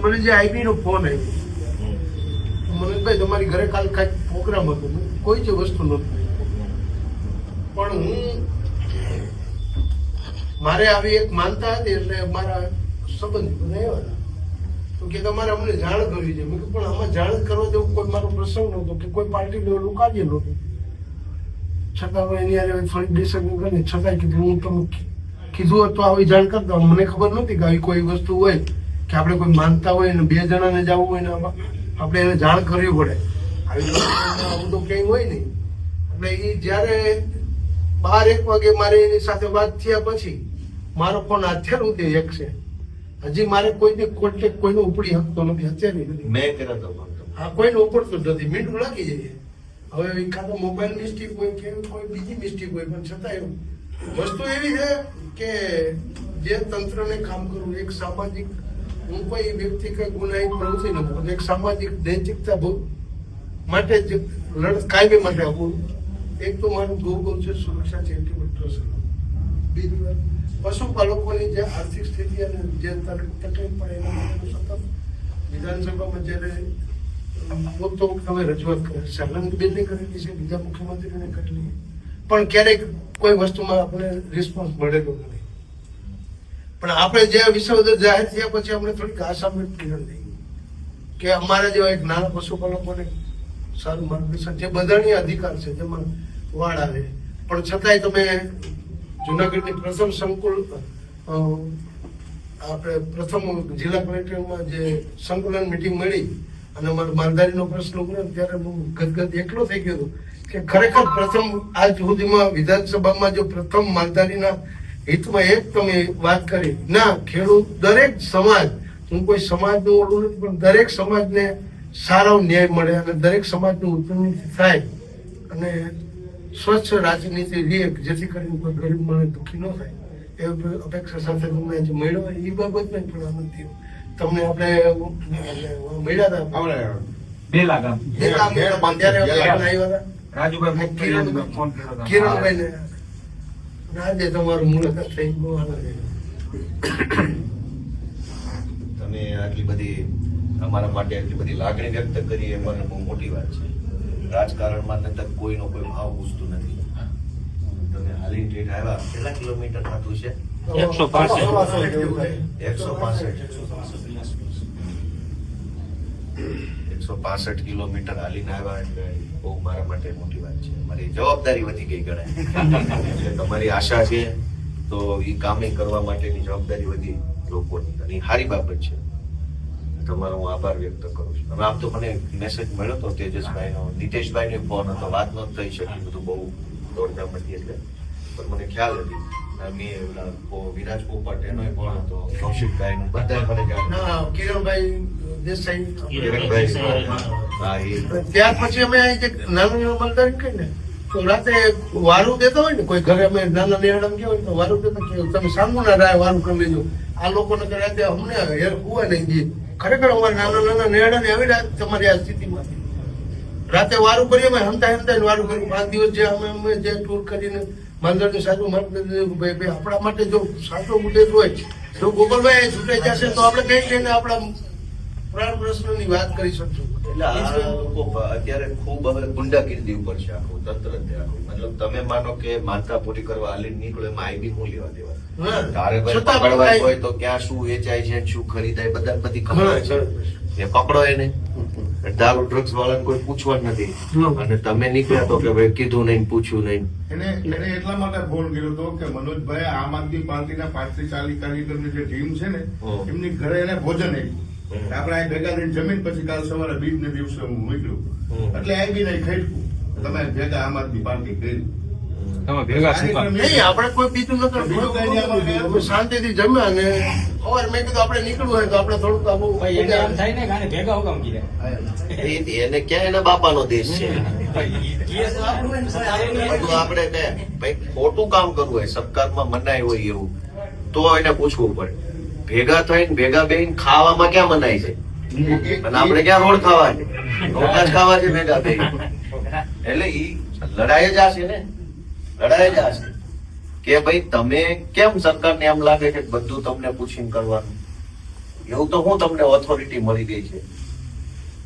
મને જે આઈબી નો ફોન આવ્યો, મનોજભાઈ તમારી ઘરે કાલ કાંઈક પ્રોગ્રામ હતો, કોઈ જ વસ્તુ નહોતી, પણ મારે આવી એક માનતા હતી એટલે મારા સંબંધી બધા આવ્યા તો કે તમારે અમને જાણ કરવી છે. મેં કીધું પણ આમાં જાણ કરવા જેવું કોઈ મારો પ્રસંગ નહોતો કે કોઈ પાર્ટી લેવલનું કાર્ય નહોતું, છતાં હવે એની યારે થોડીક ડિસેબલ કરીને છતાંય કીધું હું તમે કીધું તો આવી જાણ કરતા. મને ખબર નહોતી કે આવી કોઈ વસ્તુ હોય કે આપણે કોઈ માનતા હોય ને 2 જણાને જવું હોય ને આપણે એને જાણ કરવી પડે. આવી આવું તો કંઈ હોય નહીં. એટલે એ જ્યારે 12-1 વાગે મારે એની સાથે વાત થયા પછી મારો ફોન અત્યાર સુધી એક છે, હજી મારે કોઈને કોન્ટેક્ટ કોઈનો ઉપડી શકતો નથી અત્યારે. મેં કર્યો હા, કોઈને ઉપડતું જ નથી, મીંડું લાગી જાય. હવે કાં તો મોબાઈલ મિસ્ટેક હોય કે કોઈ બીજી મિસ્ટેક હોય, પણ છતાં વસ્તુ એવી છે કે જે તંત્રને કામ કરવું એક સામાજિક, હું કોઈ વ્યક્તિ કઈ ગુનાહિત પ્રવૃત્તિ નથી, પણ એક સામાજિક નૈતિકતા માટે જ લડત કાયમી માટે આપવું. એક તો મારું ગૌ છે સુરક્ષા ચેરિટેબલ ટ્રસ્ટ. બીજી વાત પશુપાલકોની જે આર્થિક સ્થિતિ અને જે તકલીફ પડે એના માટે સતત વિધાનસભામાં જ્યારે પોતો તમે રજૂઆત કરે છે, આનંદબેનને કરેલી છે, બીજા મુખ્યમંત્રીને કરેલી, પણ ક્યારેક કોઈ વસ્તુમાં આપણે રિસ્પોન્સ મળેલો નથી. પણ આપણે જે વિશ્વ જાહેર થયા પછી આપણે થોડીક આશામૃત કિરણ થઈ કે અમારા જેવા એક નાના પશુપાલકોને સારું માર્ગદર્શન, જે બધાની અધિકાર છે જેમાં વાળ આવે, પણ છતાંય તમે જુનાગઢની પ્રથમ સંકુલ આપણે પ્રથમ જિલ્લા કલેક્ટરમાં જે સંકલન મિટિંગ મળી અને અમારો માલધારીનો પ્રશ્ન ઉગ્યો ત્યારે હું ગદગદ એકલો થઈ ગયો કે ખરેખર પ્રથમ આજ સુધીમાં વિધાનસભામાં જો પ્રથમ માલધારીના હિતમાં એક તમે વાત કરી ના, ખેડૂત દરેક સમાજ, હું કોઈ સમાજનું ઓળું નથી, પણ દરેક સમાજને સારો ન્યાય મળે અને દરેક સમાજનું ઉન્નતિ થાય અને સ્વચ્છ રાજનીતિ રહે, જેથી કરીને કોઈ ગરીબ માણસ દુઃખી ન થાય એવી અપેક્ષા સાથે તમને જે મળ્યો એ બાબતમાં પણ આનંદ થયો. તમને આપણે મળ્યા હતા 2 લાખ કિરણભાઈ ને આજે તમારું મુલાકાત થઈ બહુ આનંદ. તમે આટલી બધી અમારા માટે આટલી બધી લાગણી વ્યક્ત કરી એ મને બહુ મોટી વાત છે. રાજકારણમાં નતર કોઈનો કોઈ ભાવ પૂછતું નથી. તમે હાલી ટ્રેડ આવ્યા, કેટલા કિલોમીટર થતું છે? 165 કિલોમીટર હાલીને આવ્યા એટલે બહુ મારા માટે મોટી વાત છે. મારી જવાબદારી વધી ગઈ ગણાય. એટલે તમારી આશા છે તો એ કામે કરવા માટેની જવાબદારી વધી લોકોની, અને એ સારી બાબત છે. તમારો હું આભાર વ્યક્ત કરું છું. હવે આમ તો મને મેસેજ મળ્યો હતો તેજસભાઈનો, નીતેશભાઈનો ફોન હતો, વાત ન થઈ શકી, બધું બહુ દોડધામ હતી એટલે, પણ મને ખ્યાલ હતી. વિરાજ પોપટ એનો ફોન હતો, કૌશિકભાઈ નું, બધા મને કિરણભાઈ દેસાઈ, હા, ત્યાર પછી અમે નાનું મલદારી કહીને તો રાતે વારું દેતા હોય ને કોઈ ઘરે, અમે નાના નેહડામ ગયા હોય તો વારું દેતા કે તમે સામુના રાય વારું કરી લેજો. આ લોકોને રાતે અમને હેર હુવા નહીં દે. ખરેખર અમારે નાના નેહડા ને આવી રાત તમારી આ સ્થિતિમાં રાતે વારું કરીએ, અમે હમતા વારું કર્યું. 5 દિવસ જે અમે જે ટૂર કરીને માંદરની સાચું ભાઈ આપણા માટે જો સાચો ઉદ્દેશ હોય, જો ગોપાલભાઈ છૂટાઈ જશે તો આપણે કઈ કહીને આપણા પ્રાણ પ્રશ્નની વાત કરી શકશું. એટલે આ લોકો અત્યારે ખૂબ હવે ગુંડાગીરી ઉપર છે આખું તંત્ર. મતલબ તમે માનો કે માનતા પૂરી કરવા હાલી નીકળો, એમાં આઈબી હું લેવા દેવા. તારે પકડવા હોય તો ક્યાં શું વેચાય છે, શું ખરીદાય, બધા બધી ખબર છે. એ પકડો એને, દારૂ ડ્રગ્સ વાળાને કોઈ પૂછવા નથી. અને તમે નીકળ્યા તો કે ભાઈ કીધું નહીં, પૂછ્યું નહીં. એને એટલા માટે ફોન કર્યો હતો કે મનોજભાઈ આમ આદમી પાર્ટીના 5 થી 40 કાર્યકરની જે ટીમ છે ને, એમની ઘરે એને ભોજન આપ્યું. આપણે આ ભેગા થઈને જમીન પછી કાલ સવારે બીજ ને દિવસે હું મોકલ્યું, એટલે આઈબી નહીં ખટકું તમે ભેગા આમ આદમી પાર્ટી કરી. નહીં, આપણે કોઈ બીજું નતું, શાંતિથી જમ્યા અને સવારે મેં કીધું આપણે નીકળવું હોય તો આપણે થોડુંક એને ક્યાં એના બાપાનો દેશ છે. આપણે ભાઈ ખોટું કામ કરવું હોય, સરકારમાં મનાય હોય એવું તો એને પૂછવું પડે. ભેગા થઈને ભેગા બેહીને ખાવામાં ક્યાં મનાય છે? અને આપણે ક્યાં રોડ ખાવા છે? રોટલા જ ખાવા છે ભેગા બેહીને. એટલે ઈ લડાઈ જ આ છે ને, લડાઈ જ આ છે કે ભાઈ તમે કેમ સરકારને એમ લાગે છે બધું તમને પૂછીને કરવાનું. એવું તો હું તમને ઓથોરિટી મળી ગઈ છે.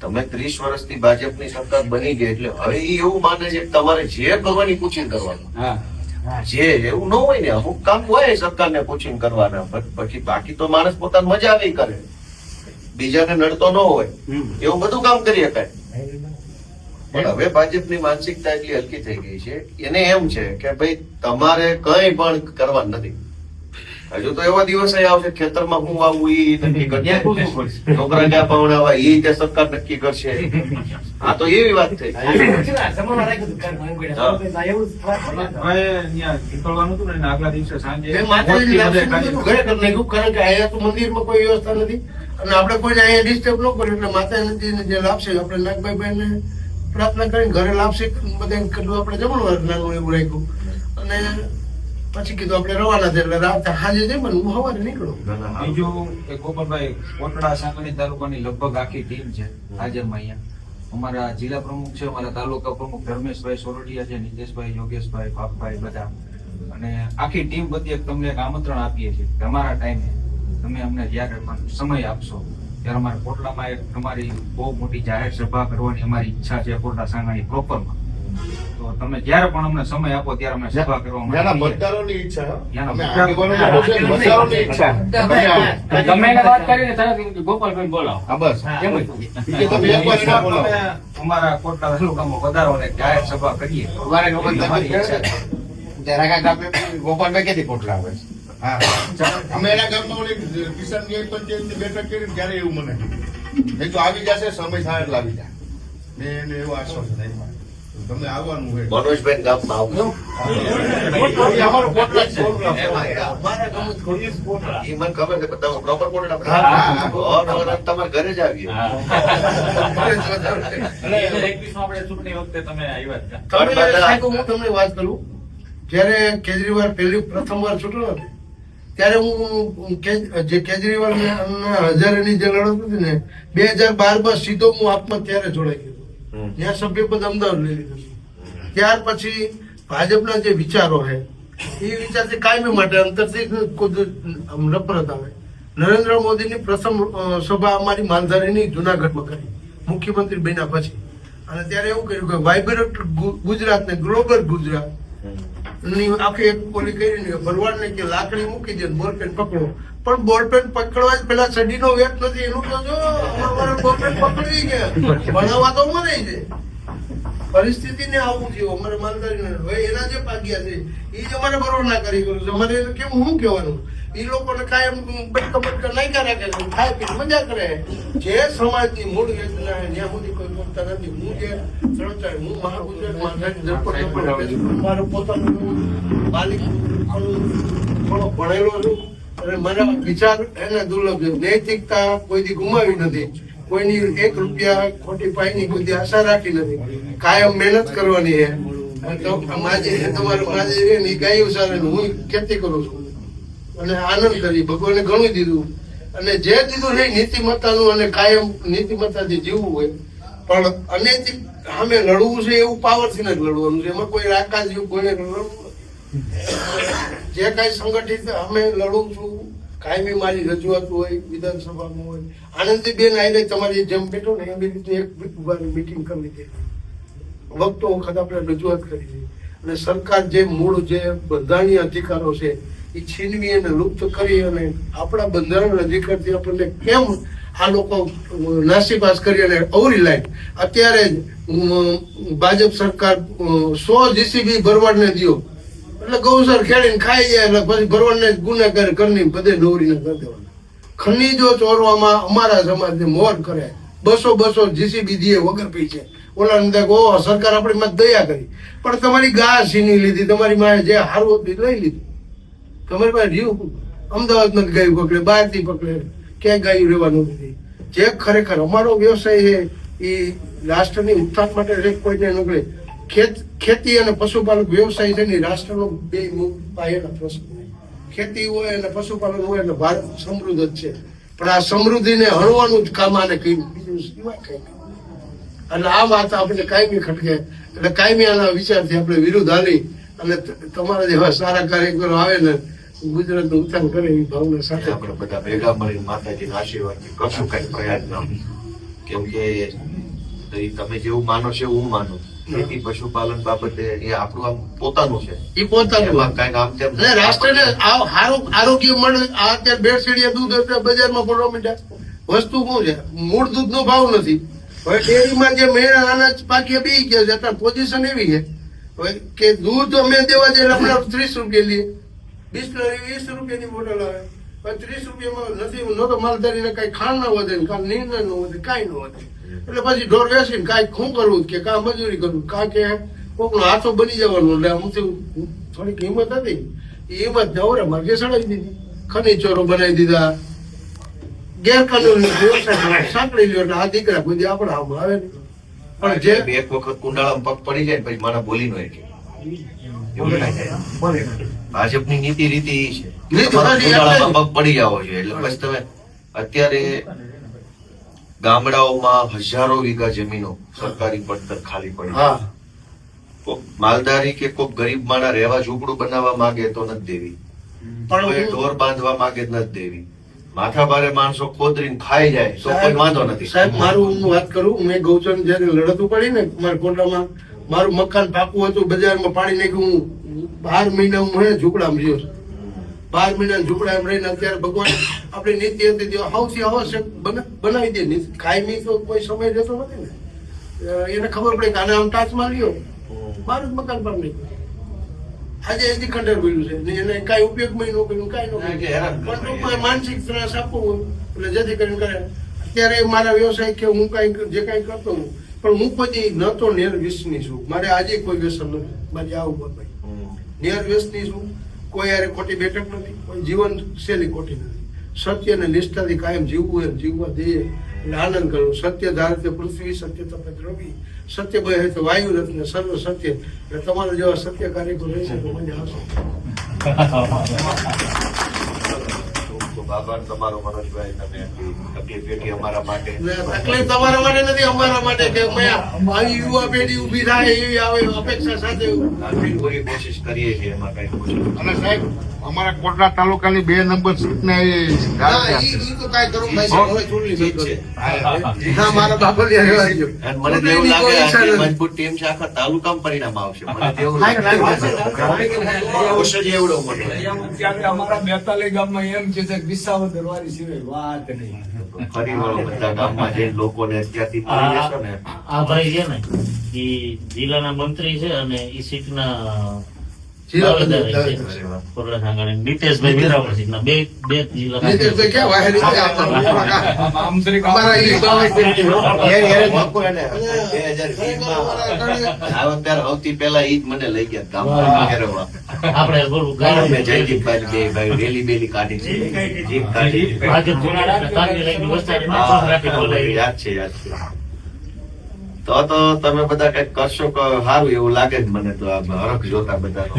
તમે 30 વર્ષથી ભાજપની સરકાર બની ગઈ એટલે હવે ઈ એવું માને છે કે તમારે જે કરવાની પૂછીને કરવાનું. જે એવું ન હોય ને, અમુક કામ હોય સરકારને પૂછીને કરવાના, પછી બાકી તો માણસ પોતાની મજા આવી કરે, બીજાને નડતો ન હોય એવું બધું કામ કરી શકાય. પણ હવે ભાજપની માનસિકતા એટલી હલકી થઈ ગઈ છે, એને એમ છે કે ભાઈ તમારે કઈ પણ કરવાનું નથી. હજુ તો એવા દિવસ આવશે ખેતરમાં હું વાવવું ઈ નક્કી કરશે, છોકરા ક્યાં પવડાવવા ઈ તે સરકાર નક્કી કરશે. આ તો એવી વાત થઈ. મેં માતાજીની લાપસી બધું ઘરે કરી નાખ્યું, કારણ કે અહીંયા તો મંદિરમાં કોઈ વ્યવસ્થા નથી અને આપણે કોઈને અહીંયા ડિસ્ટર્બ ન કર્યું, એટલે માતાજીને જે લાપસી આપણે નાગભાઈ ને પ્રાર્થના કરીને ઘરે લાપસી બધા કીધું આપણે જમણવાર નાનું એવું રાખ્યું અને પછી કીધું આપણે રવાના છે, એટલે રાત સાંજે જઈ હું સવારે નીકળું. બીજું કે ગોપાલભાઈ, કોટડા સાંગણી તાલુકાની લગભગ આખી ટીમ છે હાજરમાં અહીંયા. અમારા જિલ્લા પ્રમુખ છે, અમારા તાલુકા પ્રમુખ ધર્મેશભાઈ સોરઠિયા છે, નીતેશભાઈ, યોગેશભાઈ, પાપભાઈ બધા, અને આખી ટીમ બધી તમને એક આમંત્રણ આપીએ છીએ કે અમારા ટાઈમે તમે અમને જયારે પણ સમય આપશો ત્યારે અમારે કોટડામાં એક તમારી બહુ મોટી જાહેર સભા કરવાની અમારી ઈચ્છા છે, કોટડા સાંગણી પ્રોપરમાં. તો તમે જયારે પણ અમને સમય આપો ત્યારે અમે સભા કરવા ત્યાંના માટે મતદારોની ઈચ્છા. ત્યાંના અમે મતદારો- આગેવાનો છે, મતદારોની ઈચ્છા. ગમે એને વાત કરીને તરત ગોપાલભાઈ બોલાવો. હા, બસ. એમ જ. બીજે તમે એકવાર ના બોલાવો. અમે અમારા કોટડા તાલુકામાં વધારો અને જાહેર સભા કરીએ. અમારી ઈચ્છા છે. ગોપાલભાઈ ક્યાંથી પોટલા આવે છે? હા. અમે એના ગામમાં ઓલી કિસાન ન્યાય પંચાયતની બેઠક કરી ને ત્યારે એવું મને કીધું. એ તો આવી જશે, સમય થાય એટલે આવી જાય. મેં એને એવું આશ્વાસન આપ્યું. તમને આવવાનું હોય. મનોજભાઈ ગામમાં આવજો. એ અમારું કોટડા જ છે. અમારા ગામમાં થોડી જ પોટલા. ઈ મને ખબર છે, પણ તમે પ્રોપર કોટડા હા. તમારા ઘરે જ આવીએ. અને 21 માં આપણે ચૂંટણી વખતે તમે આવ્યા જ હતા. તમે સાહેબ, હું તમને વાત કરું, જયારે કેજરીવાલ પ્રથમ વાર ચૂંટણો હતો ત્યારે હું જે કેજરીવાલ હજારેની જે લડત હતી ને 2012 સીધો હું આપમાં ત્યારે જોડાઈ ગયો. ત્યાં સભ્યપદ અમદાવાદ લઈ લીધું. ત્યાર પછી ભાજપના જે વિચારો છે એ વિચારથી કાયમી માટે અંતરથી નફરત આવે. નરેન્દ્ર મોદીની પ્રથમ સભા અમારી માલધારીની જુનાગઢમાં કરી મુખ્યમંત્રી બન્યા પછી, અને ત્યારે એવું કર્યું કે વાઇબ્રન્ટ ગુજરાત ને ગ્લોબલ ગુજરાત ની આખી એક પોલી કરીને ભરવાડને કે લાકડી મૂકી દે, બોલપેન પકડો. પણ બોલપેન પકડવા જ પેલા સડીનો વેટ નથી, એનું તો જો અમારે બોલપેન પકડી ગયા, ભણાવવા તો મળે છે. પરિસ્થિતિ ને આવું થયું અમારે માલધારીને. હવે એના જે પાગ્યા છે એ જ અમારે બરોબર ના કરી ગયું છે. અમારે એને કેમ શું કહેવાનું? એ લોકોને કાયમ બટકા બટકા નાખ્યા રાખે છે, ખાય પી મજા કરે. જે સમાજની મૂળ યોજના છે ત્યાં સુધી કોઈ બોલતા નથી. હું જે સંસ્થા, હું મહાગુજરાત મારું પોતાનું માલિક થોડો ભણેલો છું અને મારા વિચાર એને દુર્લભ છે. નૈતિકતા કોઈ દી ગુમાવી નથી, કોઈની 1 રૂપિયા ખોટી પાઈની કોઈ દી આશા રાખી નથી. કાયમ મહેનત કરવાની છે. તમારું માજે છે ને એ ગાયું સારે, હું ખેતી કરું છું અને આનંદ કરી. ભગવાને ઘણું દીધું અને જે દીધું છે નીતિમત્તાનું, અને કાયમ નીતિમત્તાથી જીવવું હોય. પણ અનૈતિક સામે લડવું છે એવું પાવરથી જ લડવાનું છે. એમાં કોઈ રાકા જેવું કોઈને લડવું જે કઈ સંગઠિત અમે લડું છું, કાયમી મારી રજૂઆત હોય વિધાનસભામાં હોય. આનંદીબેન આવી તમારી જેમ બેઠો ને એવી રીતે એક મીટિંગ કરી હતી, વખતો વખત આપણે રજૂઆત કરી હતી. અને સરકાર જે મૂળ જે બંધારણીય અધિકારો છે એ છીનવી અને લુપ્ત કરી અને આપણા બંધારણ અધિકારથી આપણને કેમ આ લોકો નાસીપાસ કરી અને અવરી લાઈન અત્યારે ભાજપ સરકાર 100 જીસીબી ભરવાડને દો એટલે ગૌસર ખેડીને ખાઈ જાય, એટલે પછી ભરવાડને ગુનેગાર કરીને બધે દોરીને કરી દેવાના. ખનીજો ચોરવામાં અમારા સમાજને મોર કરે, 200 જીસીબી દીએ વગર પૈસે. ઓલા ઓહો સરકાર આપણી માં દયા કરી, પણ તમારી ગા છીની લીધી, તમારી માં જે હારું હતું લઈ લીધું. તમારી પાસે રહ્યું અમદાવાદમાં ગાયું પકડે, બહારથી પકડે, ક્યાંય ગાયું રહેવાનું નથી. જે ખરેખર અમારો વ્યવસાય છે એ રાષ્ટ્રની ઉત્થાન માટે કોઈને નકળે. ખેતી અને પશુપાલક વ્યવસાય છે ને રાષ્ટ્રનો બે પાયાના પ્રશ્ન. ખેતી હોય અને પશુપાલન હોય એટલે ભારત સમૃદ્ધ જ છે, પણ આ સમૃદ્ધિને હણવાનું જ કામ આને કહ્યું, બીજું સિવાય કઈ નહીં. એટલે આ વાત આપણે કાયમી ખટકે, એટલે કાયમી આના વિચારથી આપણે વિરુદ્ધ હાલી અને તમારા જેવા સારા કાર્યકરો આવે ને ગુજરાતનું ઉત્થાન કરે એવી ભાવના સાથે આપણે બધા ભેગા મળીને માતાજીના આશીર્વાદથી કરશું કઈ પ્રયત્ન. કેમ કે એ તમે જેવું માનો છો એવું હું માનું. ખેતી પશુપાલન બાબતે એ આપણું આમ પોતાનું છે. એ પોતાનું એમાં કાંઈક આમ તેમ અને રાષ્ટ્રને આરોગ્ય મળે. આ અત્યારે ભેળસેળિયા દૂધ અત્યારે બજારમાં પડવા માંડ્યા. વસ્તુ શું છે, મૂળ દૂધનો ભાવ નથી. હવે ડેરીમાં જે મેળા અનાજ પાકી બી ગયા છે, અત્યારે પોઝિશન એવી છે હવે કે દૂધ અમે દેવા જઈએ આપણે 30 રૂપિયા લઈએ, બિસ્લરી 20 રૂપિયાની બોટલ આવે. હવે 30 રૂપિયામાં નથી ન તો માલધારીને કઈ ખાંડ ના વધે ને કાંઈ નિર્ણય ન વધે, કાંઈ ન વધે. એટલે પછી ઢોર વેચીને કાંઈક શું કરવું કે કાં મજૂરી કરવું, કાં કે કોકનો હાથો બની જવાનું. એટલે આમથી થોડીક હિંમત હતી, એ હિંમત જવરે માર્ગે સડાવી દીધી, ખનીજ ચોરો બનાવી દીધા, ગેરકાનૂની વ્યવસાય સાંકળી લ્યો. એટલે આ દીકરા કોઈ દી આપણા આમ આવે નહીં. પણ જે એક વખત કુંડાળામાં પગ પડી જાય ને પછી મને બોલી નો એટલે એવું ના થાય. ભાજપની નીતિ રીતિ ઈ છે નીતિ તમારા રીતિ કુંડાળામાં પગ પડી જાવો જોઈએ. એટલે પછી તમે અત્યારે ગામડાઓમાં હજારો વીઘા જમીનો સરકારી પડતર ખાલી પડી. હા કોક માલધારી કે કોક ગરીબ માણા રહેવા ઝૂંપડું બનાવવા માંગે તો નથી દેવી, પણ કોઈ ઢોર બાંધવા માંગે તો નથી દેવી. માથા ભારે માણસો ખોદરીને ખાઈ જાય તો કોઈ વાંધો નથી. સાહેબ મારું હું વાત કરું, મેં ગૌચર જયારે લડત ઉપાડી ને મારા કોટડામાં, મારું મકાન પાકું હતું, બજારમાં પાણી નાખ્યું. હું 12 મહિના હું ઝૂંપડામાં રહ્યો છું. 12 મહિના ઝૂંપડામાં રહીને અત્યારે ભગવાન આપણી નીતિ હતી સૌથી આવશ્યક બનાવી દે. નીતિ કાયમી તો કોઈ સમય રહેતો નથી ને. એને ખબર પડે કે આને આમ ટાચમાં લ્યો, મારું જ મકાન પર નહીં. આજે એજી ખંડેર બોલ્યું છે ને એને કાંઈ ઉપયોગમાં ન કર્યું, કાંઈ ન કર્યું. પણ ટૂંકમાં માનસિક ત્રાસ આપવો હોય એટલે જેથી કરીને કરે. અત્યારે મારા વ્યવસાય કે હું કાંઈ જે કાંઈ કરતો હું, પણ હું કોઈ ન તો નિર્વ્યસની છું. મારે આજે કોઈ વ્યસન નથી. મારી આવું ભાઈ નિર્વ્યસની છું. કોઈ યારે ખોટી બેઠક નથી, કોઈ જીવન શૈલી ખોટી નથી. સત્ય અને નિષ્ઠાથી કાયમ જીવવું હોય જીવવા દઈએ એટલે આનંદ કરવો. સત્ય ધારતે પૃથ્વી, સત્ય તપે રવિ, સત્ય બહે તો વાયુ રત્ન સર્વ સત્ય. એટલે તમારા જેવા સત્ય કાર્યકરો રહેશે તો મજા આવશે. ખૂબ આભાર તમારો મનોજભાઈ, તમે આટલી તકલીફ વેઠી અમારા માટે. તકલીફ તમારા માટે નથી, અમારા માટે કે આવી યુવા પેઢી ઉભી થાય એવી આવે અપેક્ષા સાથે આપણી પૂરી કોશિશ કરીએ છીએ એમાં કઈ કોશિશ. અને સાહેબ અમારા કોટડા તાલુકાની 2 નંબર સીટને ઈ તો કાંઈ કરવું ભાઈ સાહેબ, હવે ચૂંટણી ઠીક છે. ના મારા બાપલિયા રહેવા દ્યો. અને મને તો એવું લાગે આટલી મજબૂત ટીમ છે, આખા તાલુકામાં પરિણામ આવશે. મને તો એવું લાગે જોશ જ એવડો મોટો. ત્યારે અમારા 42 ગામમાં એમ કે છે કે વિસાવદર વાળી સિવાય વાત નહીં. ફરી વળો બધા ગામમાં જઈને લોકોને અત્યારથી પડી લેશો ને. આ ભાઈ છે ને ઈ જિલ્લાના મંત્રી છે અને ઈ સીટના જિલ્લા દાવેદાર છે. અરે વાહ. કોટડા સાંગાણી નીતેશભાઈ વેરાવળ સીટના બે જિલ્લા નીતેશભાઈ ક્યાં વાહે રીતે આપતા? આમ શ્રી અમારા ઈ બાબત એ બાપુ એને 2020 માં આવ્યો ત્યારે સૌથી પહેલા ઈ જ મને લઈ ગયા ગામમાં ફેરવવા. આપણે બોલું ગાય મેં જયદીપભાઈ બે ભાઈ રેલી બેલી કાઢી છે. જીપ કાઢી. ભાજપ જોડાણા તારી લઈને વસ્તાને હા, રાખી બોલાવી. યાદ છે યાદ છે. તો તમે બધા કઈક કરશો કે સારું એવું લાગે જ મને તો આ હરખ જોતા બધાનો.